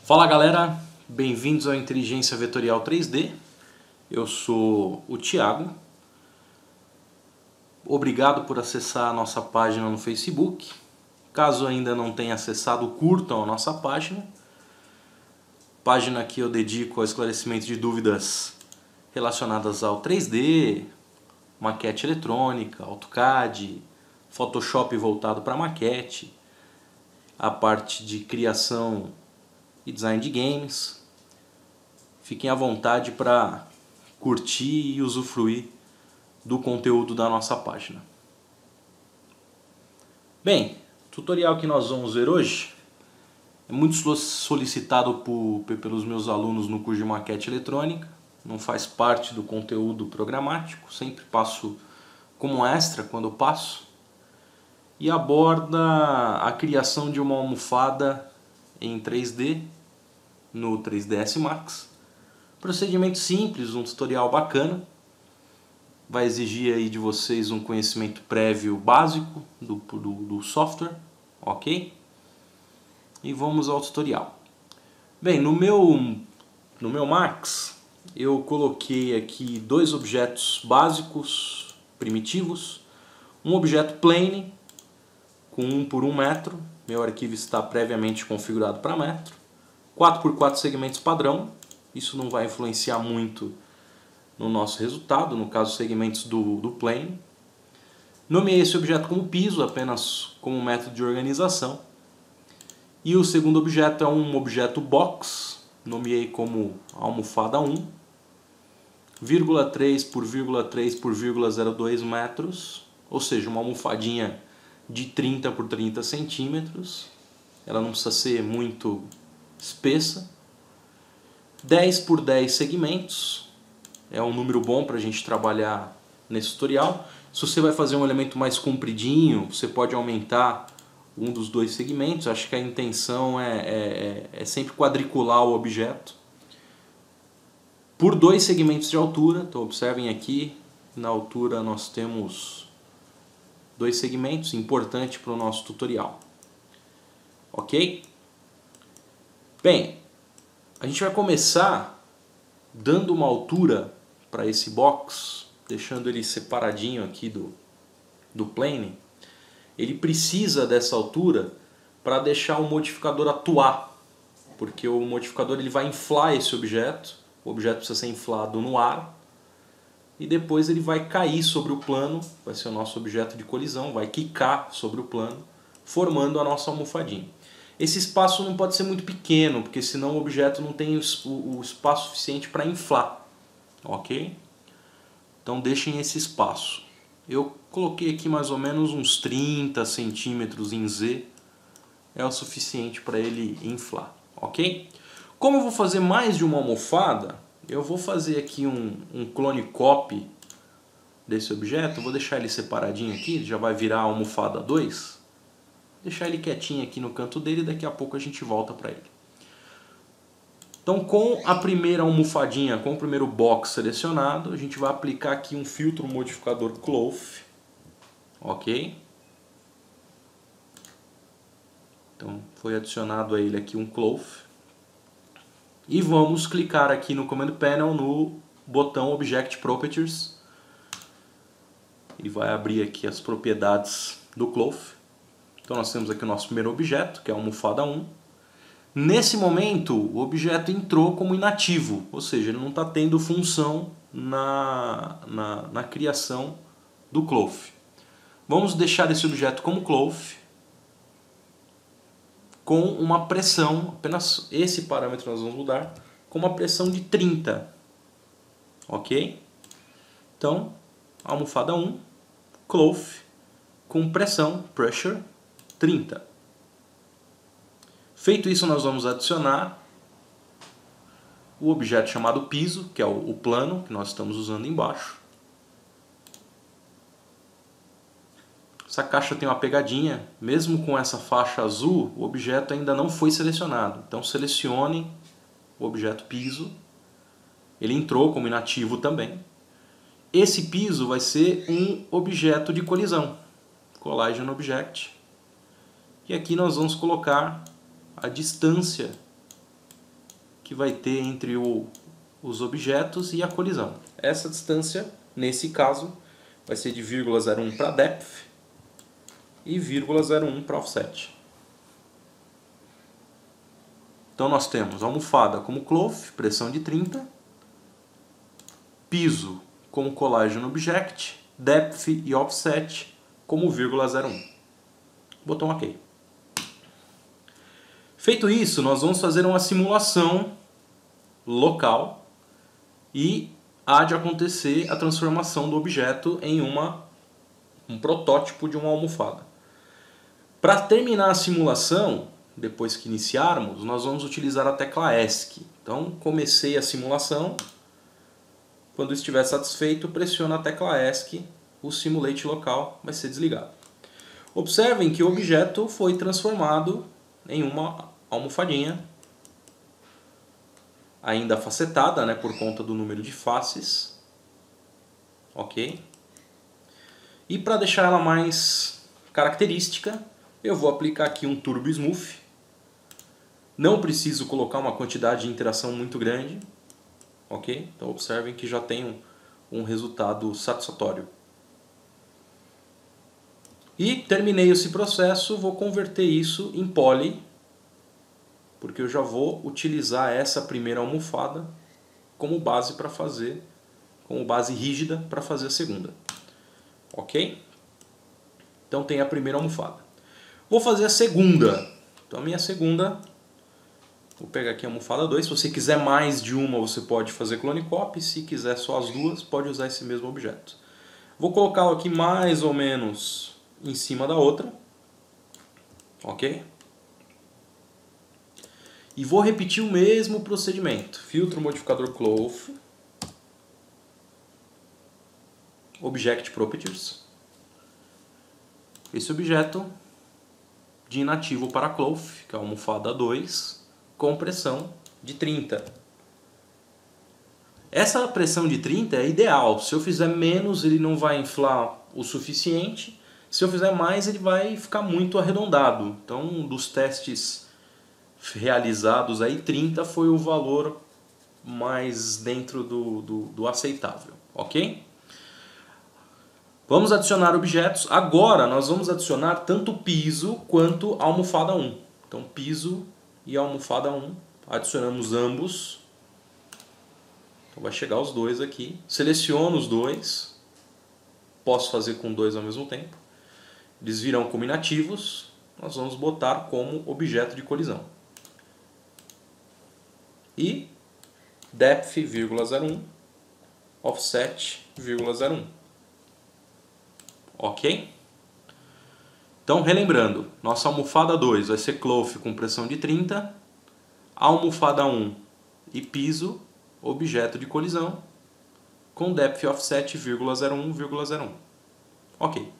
Fala galera, bem-vindos ao Inteligência Vetorial 3D. Eu sou o Thiago. Obrigado por acessar a nossa página no Facebook. Caso ainda não tenha acessado, curtam a nossa página. Página que eu dedico ao esclarecimento de dúvidas relacionadas ao 3D, maquete eletrônica, AutoCAD, Photoshop voltado para maquete, a parte de criação e design de games. Fiquem à vontade para curtir e usufruir do conteúdo da nossa página. Bem, o tutorial que nós vamos ver hoje é muito solicitado pelos meus alunos no curso de maquete eletrônica. Não faz parte do conteúdo programático, sempre passo como extra quando passo. E aborda a criação de uma almofada em 3D no 3ds Max. Procedimento simples, um tutorial bacana. Vai exigir aí de vocês um conhecimento prévio básico do software, ok? E vamos ao tutorial. Bem, no meu Max eu coloquei aqui dois objetos básicos, primitivos. Um objeto plane com 1 por 1 metro. Meu arquivo está previamente configurado para metro. 4x4 segmentos padrão. Isso não vai influenciar muito no nosso resultado, no caso segmentos do plane. Nomeei esse objeto como piso, apenas como método de organização. E o segundo objeto é um objeto box, nomeei como almofada 1, 0,3 por 0,3 por 0,02 metros, ou seja, uma almofadinha de 30 por 30 centímetros. Ela não precisa ser muito espessa. 10 por 10 segmentos, é um número bom para a gente trabalhar nesse tutorial. Se você vai fazer um elemento mais compridinho, você pode aumentar um dos dois segmentos. Acho que a intenção é sempre quadricular o objeto. Por 2 segmentos de altura, então observem aqui, na altura nós temos 2 segmentos, importante para o nosso tutorial. Ok? Bem, a gente vai começar dando uma altura para esse box, deixando ele separadinho aqui do plane. Ele precisa dessa altura para deixar o modificador atuar, porque o modificador ele vai inflar esse objeto. O objeto precisa ser inflado no ar e depois ele vai cair sobre o plano, vai ser o nosso objeto de colisão, vai quicar sobre o plano, formando a nossa almofadinha. Esse espaço não pode ser muito pequeno, porque senão o objeto não tem o espaço suficiente para inflar, ok? Então deixem esse espaço. Eu coloquei aqui mais ou menos uns 30 centímetros em Z, é o suficiente para ele inflar, ok? Como eu vou fazer mais de uma almofada, eu vou fazer aqui um clone copy desse objeto. Eu vou deixar ele separadinho aqui, ele já vai virar a almofada 2. Deixar ele quietinho aqui no canto dele e daqui a pouco a gente volta para ele. Então, com a primeira almofadinha, com o primeiro box selecionado, a gente vai aplicar aqui um filtro modificador Cloth, ok? Então, foi adicionado a ele aqui um Cloth. E vamos clicar aqui no Command Panel no botão Object Properties. E vai abrir aqui as propriedades do Cloth. Então nós temos aqui o nosso primeiro objeto, que é a almofada 1. Nesse momento, o objeto entrou como inativo, ou seja, ele não está tendo função na criação do Cloth. Vamos deixar esse objeto como Cloth, com uma pressão, apenas esse parâmetro nós vamos mudar, com uma pressão de 30. Ok? Então, almofada 1, Cloth, com pressão, pressure, 30. Feito isso, nós vamos adicionar o objeto chamado piso, que é o plano que nós estamos usando embaixo. Essa caixa tem uma pegadinha, mesmo com essa faixa azul, o objeto ainda não foi selecionado. Então selecione o objeto piso, ele entrou como inativo também. Esse piso vai ser um objeto de colisão, Collision Object. E aqui nós vamos colocar a distância que vai ter entre os objetos e a colisão. Essa distância, nesse caso, vai ser de 0,01 para depth e 0,01 para offset. Então nós temos a almofada como cloth, pressão de 30, piso como collage object, depth e offset como 0,01. Botão OK. Feito isso, nós vamos fazer uma simulação local e há de acontecer a transformação do objeto em um protótipo de uma almofada. Para terminar a simulação, depois que iniciarmos, nós vamos utilizar a tecla ESC. Então, comecei a simulação. Quando estiver satisfeito, pressiona a tecla ESC, o Simulate local vai ser desligado. Observem que o objeto foi transformado em uma almofadinha, ainda facetada, né, por conta do número de faces. Ok? E para deixar ela mais característica, eu vou aplicar aqui um Turbo Smooth. Não preciso colocar uma quantidade de interação muito grande. Ok? Então observem que já tem um resultado satisfatório. E terminei esse processo, vou converter isso em poly, porque eu já vou utilizar essa primeira almofada como base para fazer, como base rígida para fazer a segunda. Ok? Então tem a primeira almofada. Vou fazer a segunda. Então a minha segunda, vou pegar aqui a almofada 2. Se você quiser mais de uma, você pode fazer clone copy. Se quiser só as duas, pode usar esse mesmo objeto. Vou colocá-lo aqui mais ou menos em cima da outra. Ok? E vou repetir o mesmo procedimento. Filtro modificador cloth. Object Properties. Esse objeto de inativo para cloth, que é a almofada 2, com pressão de 30. Essa pressão de 30 é ideal. Se eu fizer menos, ele não vai inflar o suficiente. Se eu fizer mais, ele vai ficar muito arredondado. Então, dos testes realizados aí, 30 foi o valor mais dentro do aceitável. Ok? Vamos adicionar objetos. Agora nós vamos adicionar tanto piso quanto almofada 1. Então piso e almofada 1. Adicionamos ambos. Então vai chegar os dois aqui. Seleciono os dois. Posso fazer com dois ao mesmo tempo. Eles virão como inativos. Nós vamos botar como objeto de colisão. E depth, 0,01. Offset, 0,01. Ok? Então, relembrando, nossa almofada 2 vai ser cloth com pressão de 30, almofada 1 e piso, objeto de colisão, com depth offset 0,01, 0,01. Ok.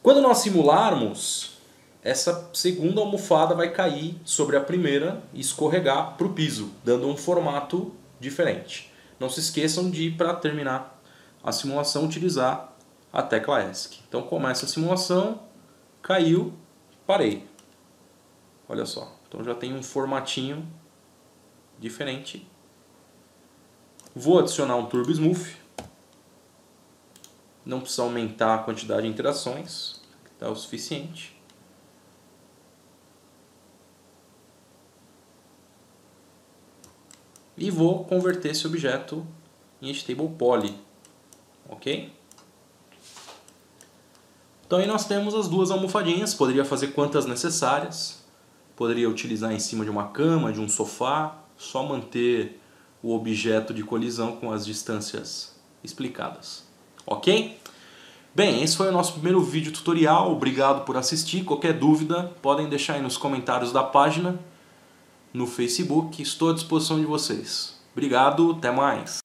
Quando nós simularmos, essa segunda almofada vai cair sobre a primeira e escorregar para o piso, dando um formato diferente. Não se esqueçam de, para terminar a simulação, utilizar a tecla ESC. Então começa a simulação, caiu, parei. Olha só, então já tem um formatinho diferente. Vou adicionar um Turbo Smooth. Não precisa aumentar a quantidade de interações, está o suficiente. E vou converter esse objeto em Editable Poly. Ok? Então aí nós temos as duas almofadinhas, poderia fazer quantas necessárias, poderia utilizar em cima de uma cama, de um sofá, só manter o objeto de colisão com as distâncias explicadas. Ok? Bem, esse foi o nosso primeiro vídeo tutorial, obrigado por assistir, qualquer dúvida podem deixar aí nos comentários da página, no Facebook, estou à disposição de vocês. Obrigado, até mais!